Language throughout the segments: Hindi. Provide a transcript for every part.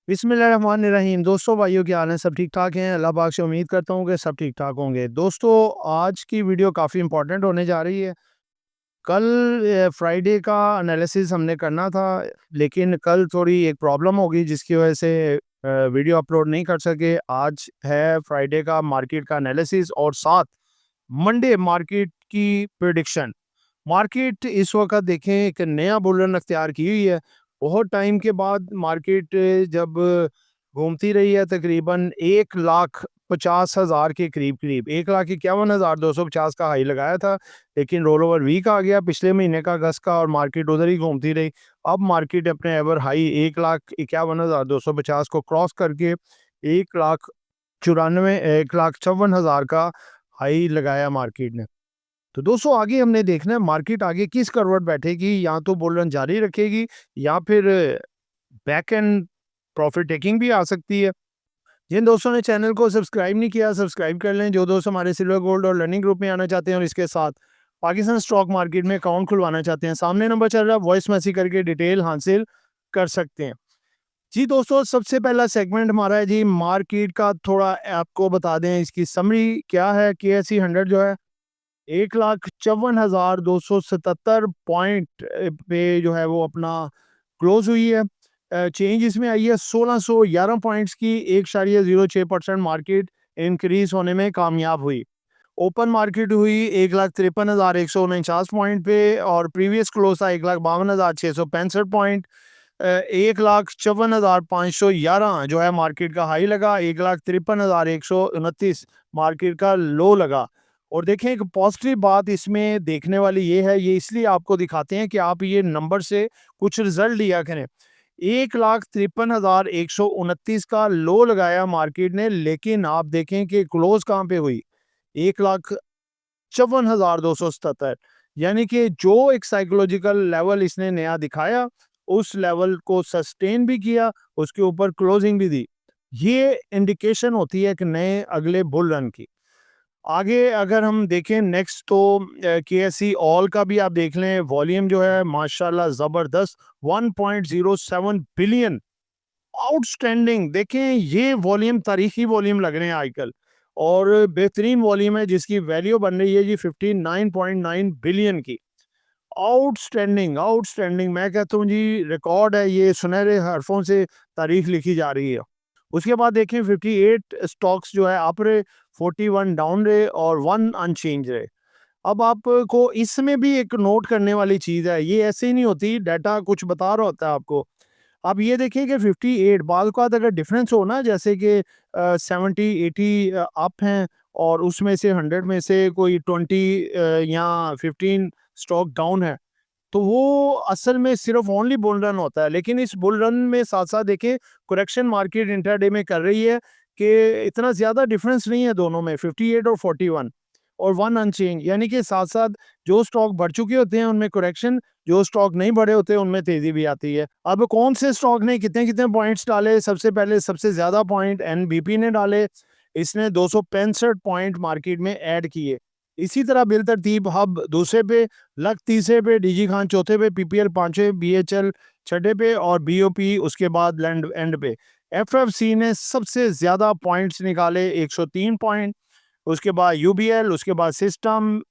बिस्मिल्लाहिर्रहमानिर्रहीम। दोस्तों, भाइयों, क्या हाल है? सब ठीक ठाक हैं? अल्लाह पाक से उम्मीद करता हूँ कि सब ठीक ठाक होंगे। दोस्तों, आज की वीडियो काफ़ी इंपॉर्टेंट होने जा रही है। कल फ्राइडे का एनालिसिस हमने करना था, लेकिन कल थोड़ी एक प्रॉब्लम हो गई जिसकी वजह से वीडियो अपलोड नहीं कर सके। आज है फ्राइडे का मार्केट का एनालिसिस और साथ मंडे मार्केट की प्रिडिक्शन। मार्केट इस वक्त देखें एक नया बुल रन अख्तियार की हुई है। बहुत टाइम के बाद मार्केट जब घूमती रही है, तकरीबन 1,50,000 के करीब करीब 1,51,250 का हाई लगाया था, लेकिन रोल ओवर वीक आ गया पिछले महीने का अगस्त का और मार्केट उधर ही घूमती रही। अब मार्केट अपने एवर हाई 1,51,250 को क्रॉस करके 1,54,000 का हाई लगाया मार्केट ने। तो दोस्तों, आगे हमने देखना है मार्केट आगे किस करवट बैठेगी। या तो बुल रन जारी रखेगी या फिर बैक एंड प्रॉफिट टेकिंग भी आ सकती है। जिन दोस्तों ने चैनल को सब्सक्राइब नहीं किया, सब्सक्राइब कर लें। जो दोस्त हमारे सिल्वर गोल्ड और लर्निंग ग्रुप में आना चाहते हैं और इसके साथ पाकिस्तान स्टॉक मार्केट में अकाउंट खुलवाना चाहते हैं, सामने नंबर चल रहा है, वॉइस मैसेज करके डिटेल हासिल कर सकते हैं। जी दोस्तों, सबसे पहला सेगमेंट हमारा है जी मार्केट का। थोड़ा आपको बता दें इसकी समरी क्या है। KSE 100 जो है 1,54,277 पॉइंट पे जो है वो अपना क्लोज हुई है। चेंज इसमें आई है 1611 पॉइंट्स की, 1.06% मार्केट इंक्रीज होने में कामयाब हुई। ओपन मार्केट हुई 1,53,149 पॉइंट पे और प्रीवियस क्लोज था 1,52,665 पॉइंट। 1,54,511 जो है मार्केट का हाई लगा, 1,53,129 मार्केट का लो लगा। और देखें, एक पॉजिटिव बात इसमें देखने वाली ये है, ये इसलिए आपको दिखाते हैं कि आप ये नंबर से कुछ रिजल्ट लिया करें। 1,53,129 का लो लगाया मार्केट ने, लेकिन आप देखें कि क्लोज कहाँ पे हुई, 1,54,277। यानी कि जो एक साइकोलॉजिकल लेवल इसने नया दिखाया, उस लेवल को सस्टेन भी किया, उसके ऊपर क्लोजिंग भी दी। ये इंडिकेशन होती है एक नए अगले बुल रन की। आगे अगर हम देखें नेक्स्ट, तो KSE ऑल का भी आप देख लें, वॉल्यूम जो है माशाल्लाह ज़बरदस्त 1.07 बिलियन, आउटस्टैंडिंग। देखें, ये वॉल्यूम तारीखी वॉल्यूम लग रहे हैं आजकल और बेहतरीन वॉल्यूम है जिसकी वैल्यू बन रही है जी 59.9 बिलियन की। आउटस्टैंडिंग, आउटस्टैंडिंग, मैं कहता हूँ जी रिकॉर्ड है, ये सुनहरे हरफों से तारीख लिखी जा रही है। उसके बाद देखें 58 स्टॉक्स जो है अप रहे, 41 डाउन रहे और 1 अनचेंज रहे। अब आपको इसमें भी एक नोट करने वाली चीज़ है, ये ऐसे ही नहीं होती, डाटा कुछ बता रहा होता है आपको। आप ये देखें कि 58 बाल का अगर डिफरेंस हो ना, जैसे कि 70-80 अप हैं और उसमें से 100 में से कोई 20 या 15 स्टॉक डाउन है, तो वो असल में सिर्फ ओनली बुल रन होता है। लेकिन इस बुल रन में साथ साथ देखें करेक्शन मार्केट इंट्राडे में कर रही है कि इतना ज़्यादा डिफरेंस नहीं है दोनों में, 58 और 41 और 1 अनचेंज। यानी कि साथ साथ जो स्टॉक बढ़ चुके होते हैं उनमें करेक्शन, जो स्टॉक नहीं बढ़े होते उनमें तेज़ी भी आती है। अब कौन से स्टॉक ने कितने कितने पॉइंट्स डाले? सबसे पहले सबसे ज़्यादा पॉइंट NBP ने डाले, इसने 265 पॉइंट मार्केट में ऐड किए। इसी तरह बिलतरतीब हब दूसरे पे, लक तीसरे पे, डीजी खान चौथे पे, PPL पांचवें, BHL छठे पे और BOP उसके बाद लैंड एंड पे। FFC ने सबसे ज़्यादा पॉइंट्स निकाले, 103 पॉइंट। उसके बाद UBL, उसके बाद सिस्टम,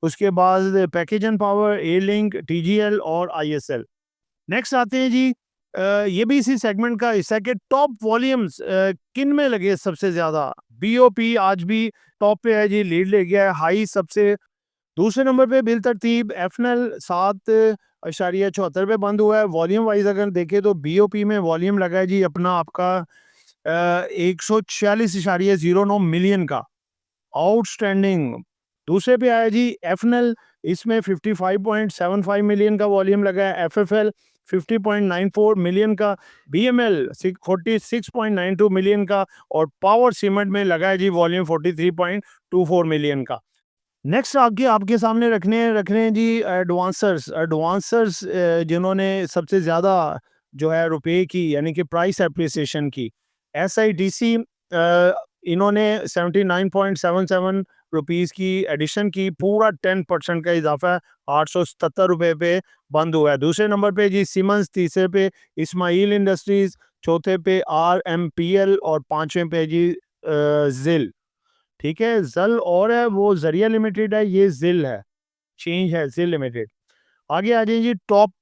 उसके बाद package and power, A link, TGL और ISL। नेक्स्ट आते हैं जी, ये भी इसी सेगमेंट का हिस्सा है कि टॉप वॉल्यूम्स किन में लगे सबसे ज़्यादा। BOP आज भी टॉप पे है जी, लीड ले गया है, हाई सबसे। दूसरे नंबर पे बिल तरतीब FNL 7.74 पे बंद हुआ है। वॉल्यूम वाइज अगर देखें तो BOP में वॉल्यूम लगा है जी अपना आपका 146.09 मिलियन का, आउटस्टैंडिंग। दूसरे पे आया जी FNL, इसमें 55.75 मिलियन का वॉल्यूम लगा है। FFL 50.94 मिलियन का, BML 46.92 मिलियन का और पावर सीमेंट में लगा है जी वॉल्यूम 43.24 मिलियन का। नेक्स्ट आगे आपके सामने रख रहे हैं जी एडवांसर्स। एडवांसर्स जिन्होंने सबसे ज़्यादा जो है रुपए की यानी कि प्राइस एप्रिसिएशन की। SIDC इन्होंने 79.77 रुपीज़ की एडिशन की, पूरा 10% का इजाफा है, 877 रुपये पे बंद हुआ है। दूसरे नंबर पे जी सीमेंस, तीसरे पे इस्माइल इंडस्ट्रीज़, चौथे पे RMPL और पांचवें पे जी जिल। ठीक है, जल और है वो जरिया लिमिटेड है, ये जिल है, चेंज है जिल लिमिटेड। आगे आ जाइए जी टॉप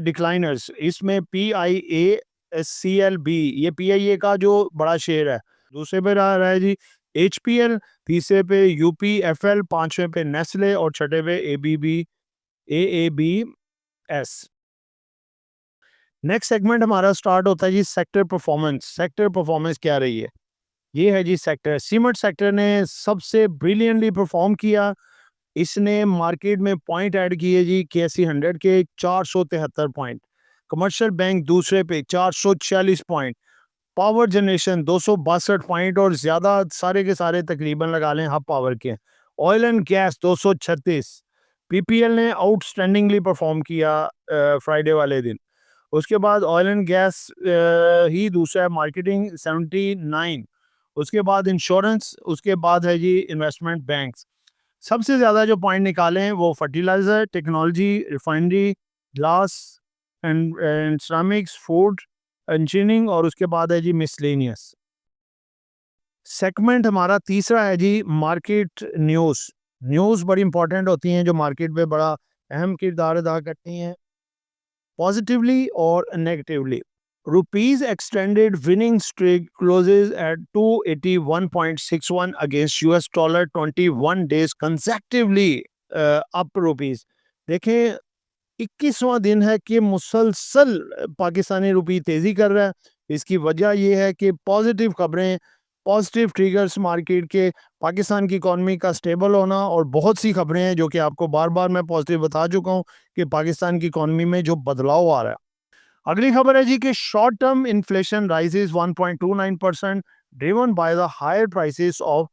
डिक्लाइनर्स, इसमें PIASCLB, ये PIA का जो बड़ा शेयर है। दूसरे पे रहा है जी HPL, तीसरे पे UPFL, पांचवें पे नेस्ले और छठे पे AABS। नेक्स्ट सेगमेंट हमारा स्टार्ट होता है जी सेक्टर परफॉर्मेंस। सेक्टर परफॉर्मेंस क्या रही है, ये है जी सेक्टर सीमेंट सेक्टर ने सबसे ब्रिलियंटली परफॉर्म किया। इसने मार्केट में पॉइंट ऐड किए जी KC 100 के 473 पॉइंट, कमर्शियल बैंक दूसरे पे 446 पॉइंट, पावर जनरेशन 262 पॉइंट और ज्यादा सारे के सारे तकरीबन लगा लें हब पावर के। Oil and gas 236। PPL ने आउटस्टैंडिंगली परफॉर्म किया फ्राइडे वाले दिन। उसके बाद ऑयल एंड गैस ही दूसरा है, मार्केटिंग 79। उसके बाद इंश्योरेंस, उसके बाद है जी इन्वेस्टमेंट बैंक्स। सबसे ज़्यादा जो पॉइंट निकाले हैं वो fertiliser, technology, refinery, glass and ceramics, food, engineering और उसके बाद है जी मिसलेनियस। सेगमेंट हमारा तीसरा है जी मार्केट न्यूज़। न्यूज़ बड़ी इंपॉर्टेंट होती हैं जो मार्केट पे बड़ा अहम किरदार अदा करती हैं, पॉजिटिवली और negatively. Rupees extended winning streak closes at 281.61 against US dollar 21 days consecutively up rupees। देखें 21वां दिन है कि मुसलसल पाकिस्तानी रुपये तेजी कर रहा है। इसकी वजह यह है कि पॉजिटिव खबरें, पॉजिटिव ट्रिगर्स मार्केट के, पाकिस्तान की इकॉनमी का स्टेबल होना और बहुत सी खबरें हैं जो कि आपको बार बार मैं पॉजिटिव बता चुका हूं कि पाकिस्तान की इकॉनमी में जो बदलाव आ रहा है। अगली खबर है जी कि short term inflation rises 1.29% driven by the higher prices of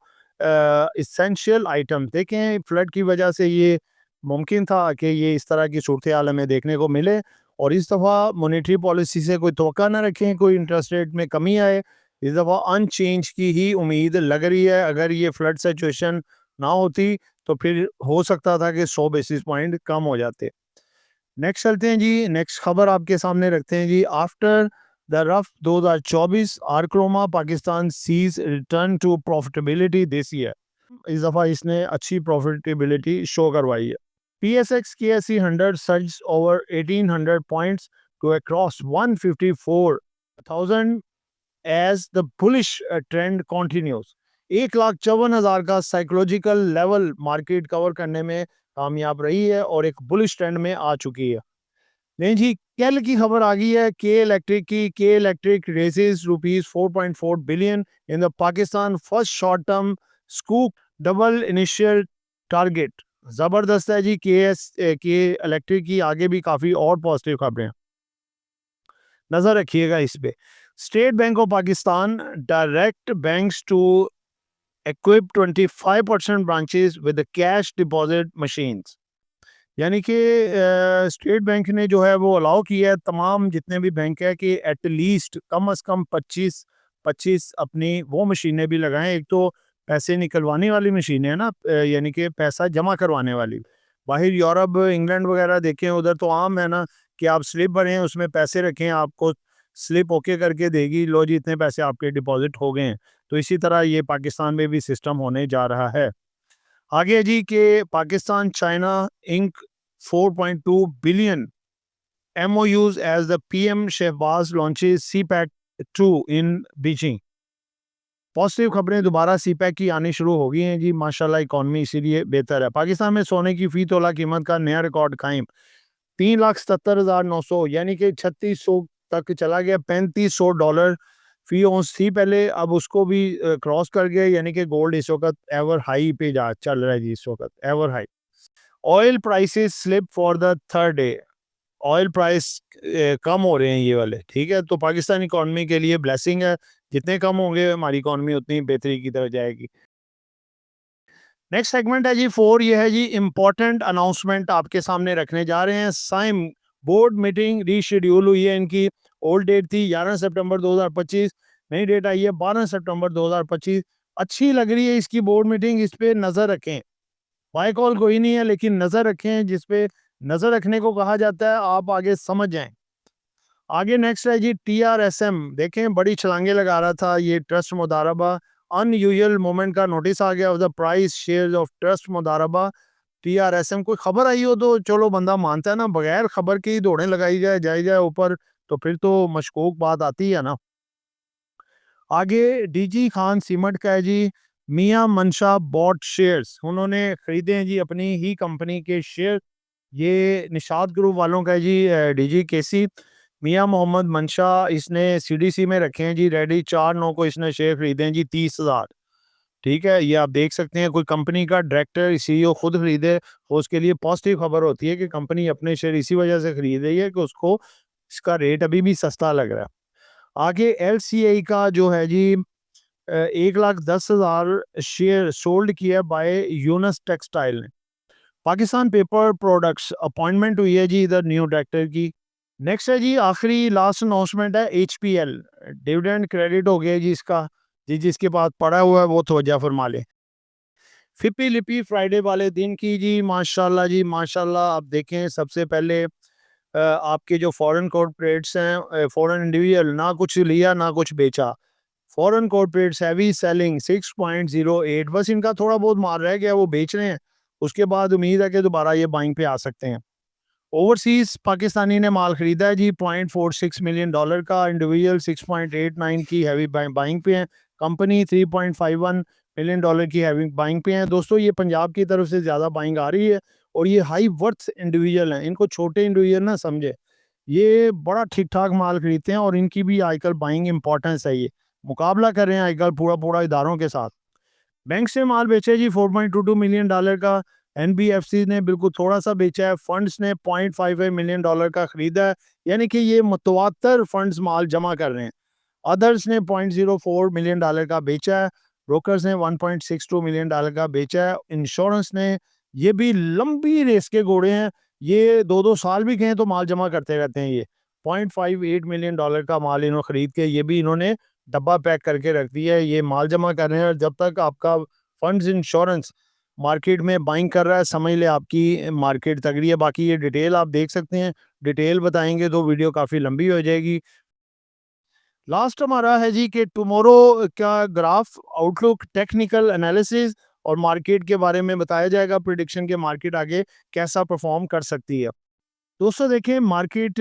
essential item. देखें फ्लड की वजह से ये मुमकिन था कि ये इस तरह की सूरत हाल हमें देखने को मिले, और इस दफ़ा मॉनेटरी पॉलिसी से कोई तवक्का ना रखें कोई इंटरेस्ट रेट में कमी आए। इस दफ़ा अनचेंज की ही उम्मीद लग रही है। अगर ये फ्लड सिचुएशन ना होती तो फिर हो सकता था कि 100 बेसिस पॉइंट कम हो जाते। नेक्स्ट चलते हैं जी, नेक्स्ट खबर आपके सामने रखते हैं जी। After the rough 2024 Archroma Pakistan sees return to profitability this year. इस दफ़ा इसने अच्छी प्रॉफिटेबिलिटी शो करवाई है। PSX KSE 100 surge over 1800 points to across 154,000 as the bullish trend continues. 1,54,000 का साइकोलॉजिकल लेवल मार्केट कवर करने में कामयाब रही है और एक बुलिश ट्रेंड में आ चुकी है। नहीं जी, कल की खबर आ गई है के इलेक्ट्रिक की। के electric raises rupees 4.4 billion in the Pakistan first short term scoop double initial target. जबरदस्त है जी। के इलेक्ट्रिक की आगे भी काफी और पॉजिटिव खबरें, नजर रखिएगा इस पे। State Bank of Pakistan direct banks to equip 25% branches with the cash deposit machines। यानी कि स्टेट बैंक ने जो है वो अलाउ किया है तमाम जितने भी बैंक है कि एटलीस्ट कम से कम 25 अपनी वो मशीनें भी लगाएं। एक तो पैसे निकलवाने वाली मशीनें है ना, यानी कि पैसा जमा करवाने वाली। बाहर यूरोप, इंग्लैंड वगैरह देखें उधर तो आम है ना कि आप स्लिप भरें, उसमें पैसे रखें, आपको स्लिप ओके करके देगी, लो जी इतने पैसे आपके डिपॉजिट हो गए हैं। तो इसी तरह ये पाकिस्तान में भी सिस्टम होने जा रहा है। आगे जी के Pakistan China Inc 4.2 billion MOUs as the PM Shehbaz launches CPEC 2 in Beijing। Positive खबरें दोबारा CPEC की आनी शुरू हो गई हैं जी, माशाल्लाह इकॉनमी इसीलिए बेहतर है। पाकिस्तान में सोने की फी तोला कीमत का नया रिकॉर्ड कायम, 3,77,900 यानी कि 3600 तक चला गया। $3,500 फी औंस थी पहले, अब उसको भी क्रॉस कर गया, यानी कि गोल्ड इस वक्त एवर हाई पे जा चल रहा है जी, इस वक्त ever high. Oil prices slip for the third day. Oil price कम हो रहे हैं ये वाले, ठीक है, तो पाकिस्तान इकॉनमी के लिए ब्लेसिंग है। जितने कम होंगे हमारी इकॉनमी उतनी बेहतरी की तरफ जाएगी। नेक्स्ट सेगमेंट है जी 4, ये है जी इंपॉर्टेंट अनाउंसमेंट आपके सामने रखने जा रहे हैं। साइम बोर्ड मीटिंग रीशेड्यूल हुई है, इनकी ओल्ड डेट थी 11 सितंबर 2025, नई डेट आई है 12 सितंबर 2025। अच्छी लग रही है इसकी बोर्ड मीटिंग, इस पे नज़र रखें। बाय कॉल कोई नहीं है लेकिन नज़र रखें, जिस पे नज़र रखने को कहा जाता है आप आगे समझ जाएं। आगे नेक्स्ट है जी TRSM, देखें बड़ी छलांगे लगा रहा था ये ट्रस्ट मुदारबा, अनयूजुअल मोमेंट का नोटिस आ गया of the price shares of trust Modaraba TRSM। कोई खबर आई हो तो चलो बंदा मानता है ना, बगैर खबर के ही दौड़ें लगाई जाए जाए जाए ऊपर, तो फिर तो मशकूक बात आती है ना। आगे डीजी खान सीमेंट का है जी, मियां मनशा बॉट शेयर्स, उन्होंने खरीदे हैं जी अपनी ही कंपनी के शेयर। ये निशात ग्रुप वालों का है जी, डीजी केसी मियां मोहम्मद मंशा, इसने सीडीसी में रखे हैं जी रेडी, 4/9 को इसने शेयर खरीदे हैं जी 30,000। ठीक है, ये आप देख सकते हैं कोई कंपनी का डायरेक्टर सीईओ खुद खरीदे तो उसके लिए पॉजिटिव खबर होती है कि कंपनी अपने शेयर इसी वजह से खरीद रही है कि उसको इसका रेट अभी भी सस्ता लग रहा है। आगे एलसीआई का जो है जी 1,10,000 शेयर सोल्ड किया बाय यूनस टेक्सटाइल ने। पाकिस्तान पेपर प्रोडक्ट्स अपॉइंटमेंट हुई है जी इधर न्यू डायरेक्टर की। नेक्स्ट है जी आखिरी लास्ट अनाउंसमेंट है एचपीएल, डिविडेंड क्रेडिट हो गया जी इसका, जी जिसके पास पड़ा हुआ है वो तवज्जो फरमा ले। फिपी लिपी फ्राइडे वाले दिन की जी माशाल्लाह आप देखें सबसे पहले आपके जो फॉरेन कॉर्पोरेट्स हैं, फॉरेन इंडिविजुअल ना कुछ लिया ना कुछ बेचा, फॉरेन कॉर्पोरेट्स हैवी सेलिंग 6.08, बस इनका थोड़ा बहुत मार रह गया वो बेच रहे हैं, उसके बाद उम्मीद है कि दोबारा ये बाइंग पे आ सकते हैं। ओवरसीज पाकिस्तानी ने माल खरीदा है जी $0.46 मिलियन का, इंडिविजुअल 6.89 की हैवी बाइंग पे है, कंपनी $3.51 मिलियन की हैवी बाइंग पे है। दोस्तों ये पंजाब की तरफ से ज़्यादा बाइंग आ रही है और ये हाई वर्थ इंडिविजुअल हैं, इनको छोटे इंडिविजुअल ना समझे, ये बड़ा ठीक ठाक माल खरीदते हैं और इनकी भी आजकल बाइंग इंपॉर्टेंस है, ये मुकाबला कर रहे हैं आजकल पूरा पूरा इदारों के साथ। बैंक से माल बेचे जी $4.22 मिलियन का, एनबीएफसी ने बिल्कुल थोड़ा सा बेचा है, फंड्स ने $0.55 मिलियन का खरीदा है, यानी कि ये मुतवातर फंड्स माल जमा कर रहे हैं। अदर्स ने $0.04 मिलियन का बेचा है, ब्रोकर्स ने $1.62 मिलियन का बेचा है, इंश्योरेंस ने, ये भी लंबी रेस के घोड़े हैं, ये 2-2 साल भी गए तो माल जमा करते रहते हैं। ये $0.58 मिलियन का माल इन्होंने खरीद के ये भी इन्होंने डब्बा पैक करके रख दिया है, ये माल जमा कर रहे हैं। और जब तक आपका फंड्स इंश्योरेंस मार्केट में बाइंग कर रहा है समझ ले आपकी मार्केट तगड़ी है। बाकी ये डिटेल आप देख सकते हैं, डिटेल बताएंगे तो वीडियो काफ़ी लंबी हो जाएगी। लास्ट हमारा है जी कि टुमारो का ग्राफ आउटलुक टेक्निकल एनालिसिस और मार्केट के बारे में बताया जाएगा, प्रिडिक्शन के मार्केट आगे कैसा परफॉर्म कर सकती है। दोस्तों देखें मार्केट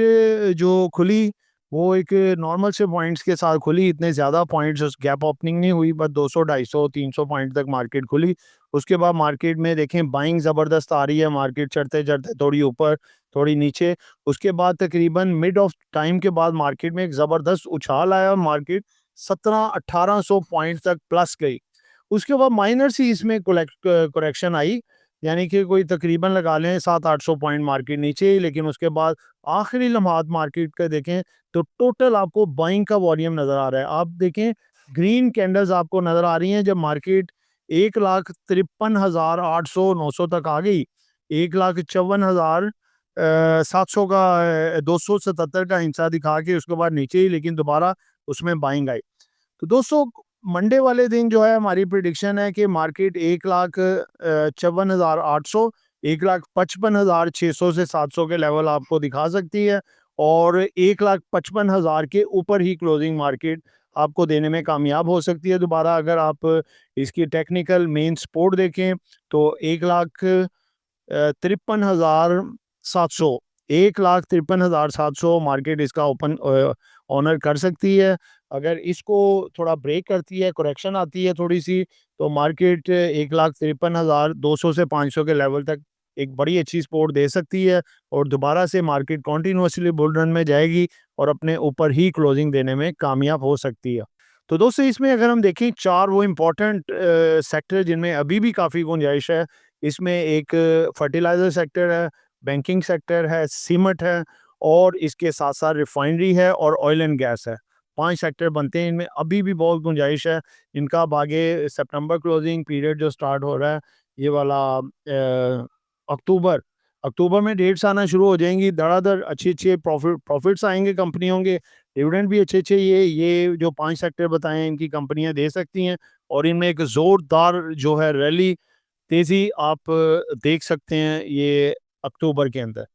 जो खुली वो एक नॉर्मल से पॉइंट्स के साथ खुली, इतने ज़्यादा पॉइंट्स उस गैप ओपनिंग नहीं हुई, बस 200 250 300 पॉइंट तक मार्केट खुली। उसके बाद मार्केट में देखें बाइंग ज़बरदस्त आ रही है, मार्केट चढ़ते चढ़ते थोड़ी ऊपर थोड़ी नीचे, उसके बाद तकरीबन मिड ऑफ टाइम के बाद मार्केट में एक ज़बरदस्त उछाल आया और मार्केट 1700-1800 पॉइंट तक प्लस गई। उसके बाद माइनर सी इसमें करेक्शन आई, यानी कि कोई तकरीबन लगा लें 700-800 पॉइंट मार्केट नीचे ही, लेकिन उसके बाद आखिरी लम्हात मार्केट का देखें तो टोटल आपको बाइंग का वॉल्यूम नज़र आ रहा है। आप देखें ग्रीन कैंडल्स आपको नज़र आ रही हैं, जब मार्केट 1,53,800-900 तक आ गई, 1,54,700 का 277 का हिस्सा दिखा के उसके बाद नीचे ही, लेकिन दोबारा उसमें बाइंग आई। तो दोस्तों मंडे वाले दिन जो है हमारी प्रिडिक्शन है कि मार्केट 1,54,800 1,55,600 से 700 के लेवल आपको दिखा सकती है और 1,55,000 के ऊपर ही क्लोजिंग मार्केट आपको देने में कामयाब हो सकती है। दोबारा अगर आप इसकी टेक्निकल मेन सपोर्ट देखें तो 1,53,700 1,53,700 मार्केट इसका ओपन ऑनर कर सकती है। अगर इसको थोड़ा ब्रेक करती है, करेक्शन आती है थोड़ी सी, तो मार्केट 1,53,200 से 500 के लेवल तक एक बड़ी अच्छी सपोर्ट दे सकती है और दोबारा से मार्केट कॉन्टिन्यूसली बुल रन में जाएगी और अपने ऊपर ही क्लोजिंग देने में कामयाब हो सकती है। तो दोस्तों इसमें अगर हम देखें चार वो इम्पोर्टेंट सेक्टर जिनमें अभी भी काफ़ी गुंजाइश है, इसमें एक फर्टिलाइज़र सेक्टर है, बैंकिंग सेक्टर है, सीमेंट है और इसके साथ साथ रिफाइनरी है और ऑयल एंड गैस है। 5 सेक्टर बनते हैं, इनमें अभी भी बहुत गुंजाइश है। इनका अब आगे सितंबर क्लोजिंग पीरियड जो स्टार्ट हो रहा है, ये वाला अक्टूबर अक्टूबर में डेट्स आना शुरू हो जाएंगी, धड़ाधड़ अच्छे-अच्छे प्रॉफिट्स आएँगे कंपनियों के, डिविडेंड भी अच्छे-अच्छे ये जो 5 सेक्टर बताए हैं इनकी कंपनियाँ दे सकती हैं और इनमें एक ज़ोरदार जो है रैली, तेज़ी आप देख सकते हैं ये अक्टूबर के अंदर।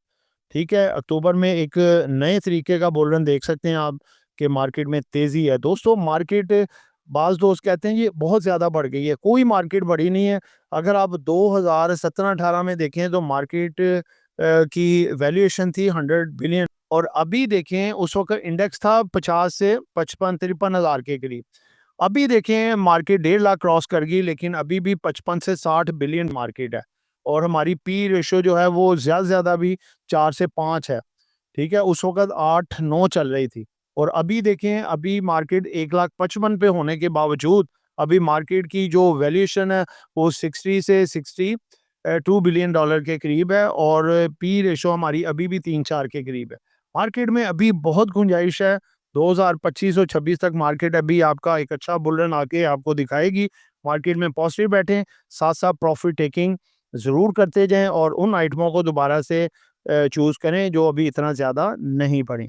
ठीक है, अक्टूबर में एक नए तरीके का बुल रन देख सकते हैं आप कि मार्केट में तेज़ी है। दोस्तों मार्केट, बाज़ दोस्त कहते हैं ये बहुत ज़्यादा बढ़ गई है, कोई मार्केट बढ़ी नहीं है। अगर आप 2017-18 में देखें तो मार्केट की वैल्यूएशन थी 100 बिलियन, और अभी देखें उस वक़्त इंडेक्स था 50 से 55-53 हज़ार के करीब। अभी देखें मार्केट 1.5 लाख क्रॉस कर गई, लेकिन अभी भी 55 से 60 बिलियन मार्केट है, और हमारी पी रेशियो जो है वो ज़्यादा से ज़्यादा अभी 4 से 5 है। ठीक है, उस वक़्त 8-9 चल रही थी, और अभी देखें अभी मार्केट 1,55,000 पे होने के बावजूद अभी मार्केट की जो वैल्यूएशन है वो 60 से 2 बिलियन डॉलर के करीब है, और पी रेशियो हमारी अभी भी 3-4 के करीब है। मार्केट में अभी बहुत गुंजाइश है, 2025 और 26 तक मार्केट अभी आपका एक अच्छा बुल रन आके आपको दिखाएगी। मार्केट में पॉजिटिव बैठें, साथ-साथ प्रॉफिट टेकिंग ज़रूर करते जाएँ, और उन आइटमों को दोबारा से चूज़ करें जो अभी इतना ज़्यादा नहीं बढ़ी।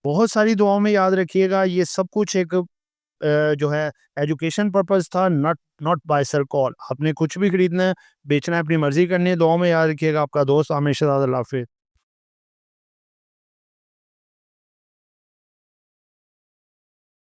बहुत सारी दुआओं में याद रखिएगा, ये सब कुछ एक जो है एजुकेशन पर्पज़ था, not not by sir call. आपने कुछ भी खरीदना है, बेचना है, अपनी मर्ज़ी करनी है। दुआओं में याद रखिएगा, आपका दोस्त आमिर शहज़ाद। अल्लाह हाफ़िज़।